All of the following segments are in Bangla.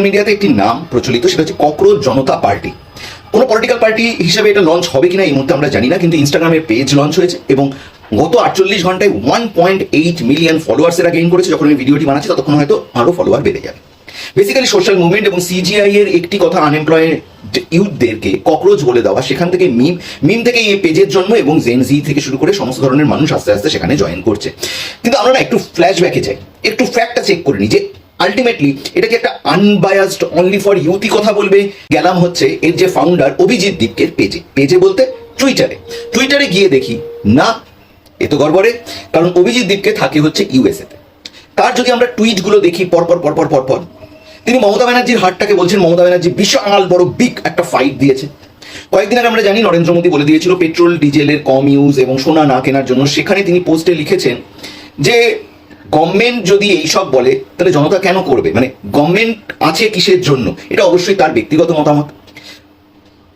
মিডিয়াতে একটি নাম প্রচলিত, সেটা হচ্ছে ককরোচ জনতা পার্টি। কোনো পলিটিক্যাল পার্টি হিসাবে এটা লঞ্চ হবে কিনা এই মুহূর্তে আমরা জানি না, কিন্তু ইনস্টাগ্রামের পেজ লঞ্চ হয়েছে এবং গত 48 ঘন্টায় 1.8 মিলিয়ন ফলোয়ার্স এরা গেইন করেছে। যখন আমি ভিডিওটি বানাচ্ছি ততক্ষণ হয়তো আরও ফলোয়ার বেড়ে যাবে। বেসিক্যালি সোশ্যাল মুভমেন্ট এবং সিজিআই এর একটি কথা, আনএমপ্লয়েড ইউথদেরকে ককরোচ বলে দেওয়া, সেখান থেকে মিম থেকে এই পেজের জন্ম এবং জেন জি থেকে শুরু করে সমস্ত ধরনের মানুষ আস্তে আস্তে সেখানে জয়েন করছে। কিন্তু আমরা না একটু ফ্ল্যাশব্যাকে যাই, একটু ফ্যাক্টটা চেক করে নিই যে আলটিমেটলি এটা কি একটা আনবায়াসড অনলি ফর ইউথই কথা বলবে। গেলাম হচ্ছে এর যে ফাউন্ডার অভিজিৎ দীপকের পেজে বলতে টুইটারে গিয়ে দেখি না, এ তো গড়বড়ে, কারণ অভিজিৎ দীপকে থাকে হচ্ছে ইউএসএতে। তার যদি আমরা টুইটগুলো দেখি পরপর তিনি মমতা ব্যানার্জির হারটাকে বলছেন মমতা ব্যানার্জি বিশাল বড় বিগ একটা ফাইট দিয়েছে। কয়েকদিন আগে আমরা জানি নরেন্দ্র মোদী বলে দিয়েছিল পেট্রোল ডিজেলের কম ইউজ এবং সোনা না কেনার জন্য। সেখানে তিনি পোস্টে লিখেছেন যে গভর্নমেন্ট যদি এইসব বলে তাহলে জনতা কেন করবে, মানে গভর্নমেন্ট আছে কিসের জন্য। এটা অবশ্যই তার ব্যক্তিগত মতামত।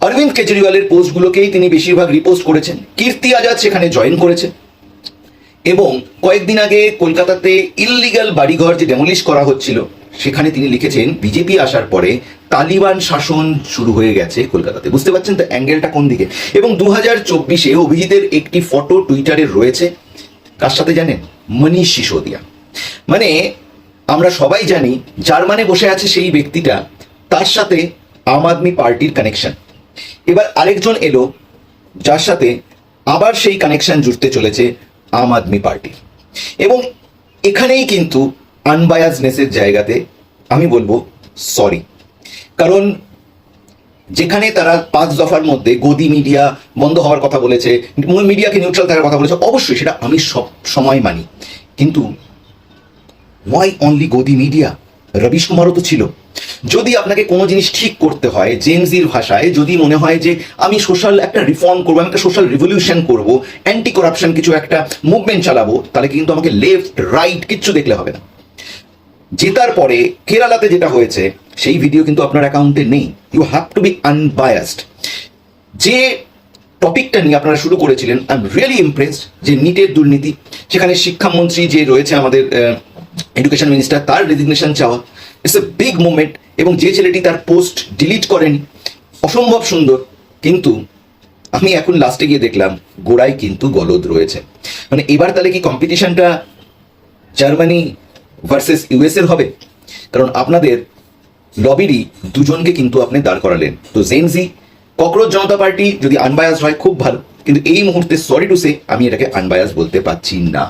অরবিন্দ কেজরিওয়ালের পোস্টগুলোকেই তিনি বেশিরভাগ রিপোস্ট করেছেন। কীর্তি আজাদ সেখানে জয়েন করেছে এবং কয়েকদিন আগে কলকাতাতে ইললিগাল বাড়িঘর যে ডেমোলিশ করা হচ্ছিল সেখানে তিনি লিখেছেন বিজেপি আসার পরে তালিবান শাসন শুরু হয়ে গেছে কলকাতাতে। বুঝতে পারছেন তো অ্যাঙ্গেলটা কোন দিকে। এবং 2024-এ অভিজিতের একটি ফটো টুইটারে রয়েছে, কার সাথে জানেন? মনীষ সিসোদিয়া। মানে আমরা সবাই জানি জার্মানে বসে আছে সেই ব্যক্তিটা, তার সাথে আম আদমি পার্টির কানেকশন। এবার আরেকজন এলো যার সাথে আবার সেই কানেকশন জুড়তে চলেছে আম আদমি পার্টি। এবং এখানেই কিন্তু আনবায়াসনেসের জায়গাতে আমি বলবো সরি, কারণ যেখানে তারা 5 দফার মধ্যে গদি মিডিয়া বন্ধ হওয়ার কথা বলেছে, মিডিয়াকে নিউট্রাল থাকার কথা বলেছে, অবশ্যই সেটা আমি সব সময় মানি, কিন্তু ওয়াই অনলি গদি মিডিয়া? রবিশ কুমারও তো ছিল। যদি আপনাকে কোনো জিনিস ঠিক করতে হয় জেনজির ভাষায়, যদি মনে হয় যে আমি সোশ্যাল একটা রিফর্ম করবো, আমি একটা সোশ্যাল রিভলিউশন করবো, অ্যান্টি করাপশন কিছু একটা মুভমেন্ট চালাবো, তাহলে কিন্তু আমাকে লেফট রাইট কিচ্ছু দেখলে হবে না। জেতার পরে কেরালাতে যেটা হয়েছে সেই ভিডিও কিন্তু আপনার অ্যাকাউন্টে নেই। You have to be unbiased. যে টপিকটা নিয়ে আপনারা শুরু করেছিলেন, আই এম রিয়েলি ইমপ্রেসড, যে নিটের দুর্নীতি, সেখানে শিক্ষামন্ত্রী যে রয়েছে আমাদের এডুকেশন মিনিস্টার, তার রেজিগনেশন চাওয়া, ইটস এ বিগ মুভমেন্ট। এবং যে ছেলেটি তার পোস্ট ডিলিট করেনি, অসম্ভব সুন্দর। কিন্তু আমি এখন লাস্টে গিয়ে দেখলাম গোড়ায় কিন্তু গলদ রয়েছে। মানে এবার তাহলে কি কম্পিটিশনটা জার্মানি ভার্সেস ইউএসএর হবে? কারণ আপনাদের লবিরই দুজনকে কিন্তু আপনি দাঁড় করালেন। তো জেনজি ককরোচ জনতা পার্টি যদি আনবায়াস হয় খুব ভালো, কিন্তু এই মুহূর্তে সরি টু সে আমি এটাকে আনবায়াস বলতে পারছি না।